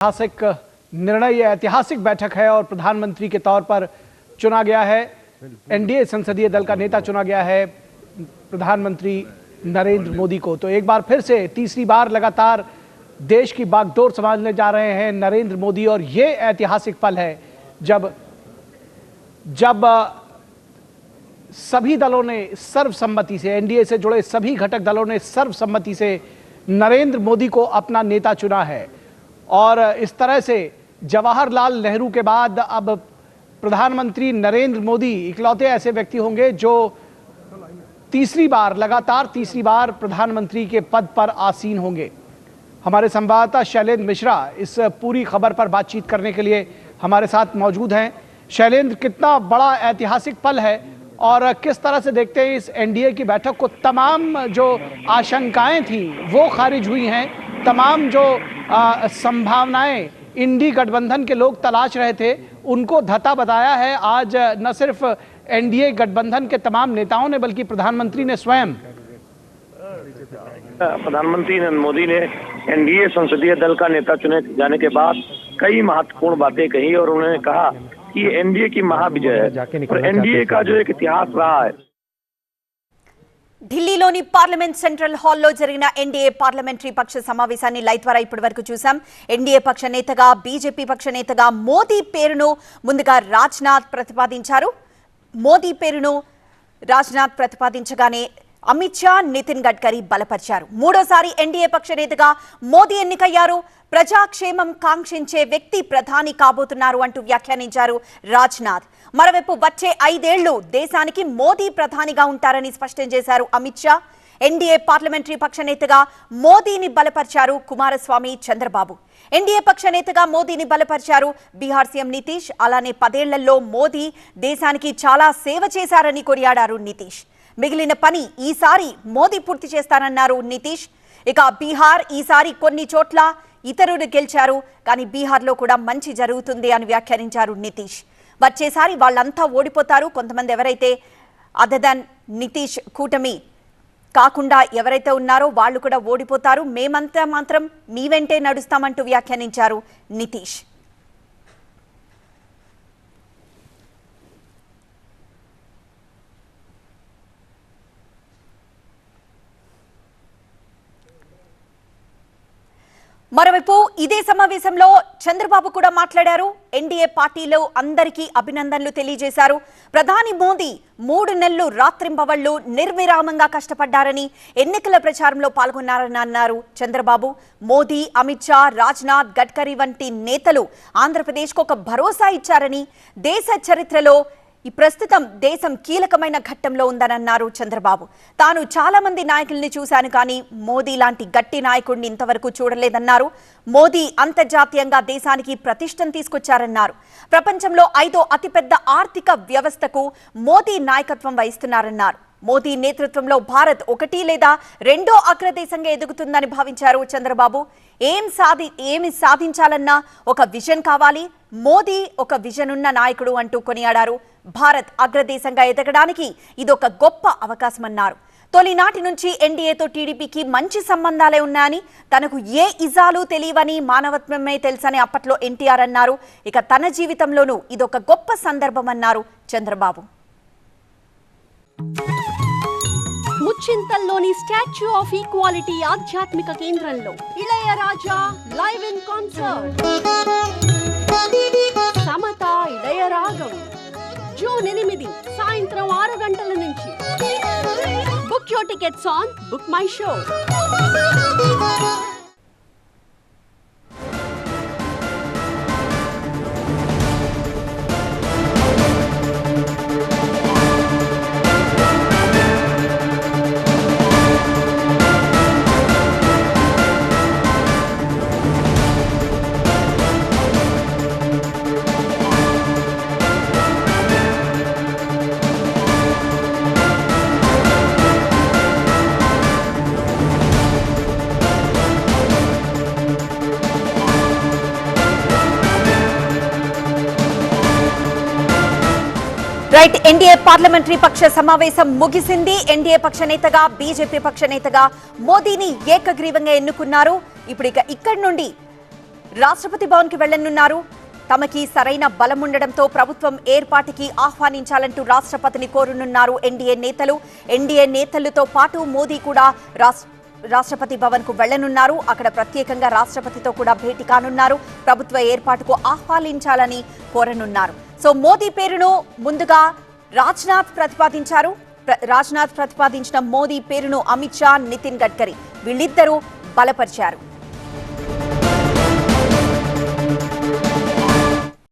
ऐतिहासिक निर्णय, यह ऐतिहासिक बैठक है और प्रधानमंत्री के तौर पर चुना गया है, एनडीए संसदीय दल का नेता चुना गया है प्रधानमंत्री नरेंद्र मोदी को। तो एक बार फिर से तीसरी बार लगातार देश की बागडोर संभालने जा रहे हैं नरेंद्र मोदी और ये ऐतिहासिक पल है जब सभी दलों ने सर्वसम्मति से, एनडीए से जुड़े सभी घटक दलों ने सर्वसम्मति से नरेंद्र मोदी को अपना नेता चुना है। और इस तरह से जवाहरलाल नेहरू के बाद अब प्रधानमंत्री नरेंद्र मोदी इकलौते ऐसे व्यक्ति होंगे जो लगातार तीसरी बार प्रधानमंत्री के पद पर आसीन होंगे। हमारे संवाददाता शैलेंद्र मिश्रा इस पूरी खबर पर बातचीत करने के लिए हमारे साथ मौजूद हैं। शैलेंद्र, कितना बड़ा ऐतिहासिक पल है और किस तरह से देखते हैं इस एनडीए की बैठक को? तमाम जो आशंकाएं थी वो खारिज हुई हैं, तमाम जो संभावनाएं इंडी गठबंधन के लोग तलाश रहे थे उनको धता बताया है आज न सिर्फ एनडीए गठबंधन के तमाम नेताओं ने बल्कि प्रधानमंत्री ने स्वयं। प्रधानमंत्री नरेंद्र मोदी ने एनडीए संसदीय दल का नेता चुने जाने के बाद कई महत्वपूर्ण बातें कही और उन्होंने कहा कि एनडीए की महाविजय है और एनडीए का जो एक इतिहास रहा है। ఢిల్లీలోని పార్లమెంట్ సెంట్రల్ హాల్లో జరిగిన ఎన్డీఏ పార్లమెంటరీ పక్ష సమావేశాన్ని లైవ్ ద్వారా ఇప్పటివరకు చూసాం. ఎన్డీఏ పక్ష నేతగా, బీజేపీ పక్ష నేతగా మోదీ పేరును ముందుగా రాజ్నాథ్ ప్రతిపాదించారు. మోదీ పేరును రాజ్నాథ్ ప్రతిపాదించగానే అమిత్ షా, నితిన్ గడ్కరీ బలపరిచారు. మూడోసారి ఎన్డీఏ పక్ష నేతగా మోదీ ఎన్నికయ్యారు. ప్రజాక్షేమం కాంక్షించే వ్యక్తి ప్రధాని కాబోతున్నారు అంటూ వ్యాఖ్యానించారు రాజ్నాథ్. మరోవైపు వచ్చే 5 ఏళ్లు దేశానికి మోదీ ప్రధానిగా ఉంటారని స్పష్టం చేశారు అమిత్ షా. ఎన్డీఏ పార్లమెంటరీ పక్ష నేతగా మోదీని బలపరిచారు కుమారస్వామి, చంద్రబాబు. ఎన్డీఏ పక్ష నేతగా మోదీని బలపరిచారు బీహార్ సీఎం నితీష్. అలానే 10 ఏళ్లలో మోదీ దేశానికి చాలా సేవ చేశారని కొనియాడారు నితీష్. మిగిలిన పని ఈసారి మోదీ పూర్తి చేస్తారన్నారు నితీష్. ఇక బీహార్ ఈసారి కొన్ని చోట్ల ఇతరులు గెలిచారు, కానీ బీహార్లో కూడా మంచి జరుగుతుంది అని వ్యాఖ్యానించారు నితీష్. వచ్చేసారి వాళ్ళంతా ఓడిపోతారు, కొంతమంది ఎవరైతే అదర్ దాన్ నితీష్ కూటమి కాకుండా ఎవరైతే ఉన్నారో వాళ్ళు కూడా ఓడిపోతారు, మేమంతా మాత్రం మీ వెంటే నడుస్తామంటూ వ్యాఖ్యానించారు నితీష్. మరోవైపు ఇదే సమావేశంలో చంద్రబాబు కూడా మాట్లాడారు. ఎన్డీఏ పార్టీలో అందరికీ అభినందనలు తెలియజేశారు. ప్రధాని మోదీ 3 నెలలు రాత్రింబవళ్లు నిర్విరామంగా కష్టపడ్డారని, ఎన్నికల ప్రచారంలో పాల్గొన్నారని అన్నారు చంద్రబాబు. మోదీ, అమిత్ షా, రాజ్నాథ్, గడ్కరీ వంటి నేతలు ఆంధ్రప్రదేశ్కు ఒక భరోసా ఇచ్చారని, దేశ చరిత్రలో ఈ ప్రస్తుతం దేశం కీలకమైన ఘట్టంలో ఉందనన్నారు చంద్రబాబు. తాను చాలా మంది నాయకుల్ని చూశాను, కానీ మోదీ లాంటి గట్టి నాయకుడిని ఇంతవరకు చూడలేదన్నారు. మోదీ అంతర్జాతీయంగా దేశానికి ప్రతిష్టను తీసుకొచ్చారన్నారు. ప్రపంచంలో 5వ అతిపెద్ద ఆర్థిక వ్యవస్థకు మోదీ నాయకత్వం వహిస్తున్నారన్నారు. మోదీ నేతృత్వంలో భారత్ 1 లేదా 2వ అగ్రదేశంగా ఎదుగుతుందని భావించారు చంద్రబాబు. ఏమి సాధించాలన్నా ఒక విజన్ కావాలి, మోదీ ఒక విజన్ ఉన్న నాయకుడు అంటూ కొనియాడారు. భారత్ అగ్రదేశంగా ఎదగడానికి ఇదొక గొప్ప అవకాశమన్నారు. తొలినాటి నుంచి ఎన్డీఏతో టీడీపీకి మంచి సంబంధాలే ఉన్నాయని, తనకు ఏ ఇజాలు తెలియవని, మానవత్వమే తెలుసని అప్పట్లో ఎన్టీఆర్ అన్నారు. ఇక తన జీవితంలోనూ ఇదొక గొప్ప సందర్భమన్నారు చంద్రబాబు. ముచ్చింతల్లోని స్టాచ్యూ ఆఫ్ ఈక్వాలిటీ ఆధ్యాత్మిక కేంద్రంలో Ilaiyaraaja live in concert. Samatha Ilayaragam June 8 సాయంత్రం 6 గంటల నుంచి. Book your tickets on BookMyShow. Right, NDA parliamentary పక్ష సమావేశం ముగిసింది. ఎన్డీఏ పక్ష నేతగా, బీజేపీ పక్ష నేతగా మోదీని ఏకగ్రీవంగా ఎన్నుకున్నారు. ఇప్పుడు ఇక్కడి నుండి రాష్ట్రపతి భవన్ కి వెళ్లనున్నారు. తమకి సరైన బలం ఉండడంతో ప్రభుత్వం ఏర్పాటుకి ఆహ్వానించాలంటూ రాష్ట్రపతిని కోరనున్నారు ఎన్డీఏ నేతలతో పాటు మోదీ కూడా రాష్ట్రపతి భవన్ కు వెళ్లనున్నారు. అక్కడ ప్రత్యేకంగా రాష్ట్రపతితో కూడా భేటీ కానున్నారు. ప్రభుత్వ ఏర్పాటుకు ఆహ్వానించాలని కోరనున్నారు. సో మోదీ పేరును ముందుగా రాజ్నాథ్ ప్రతిపాదించిన మోదీ పేరును అమిత్ షా, నితిన్ గడ్కరీ వీళ్ళిద్దరూ బలపరిచారు.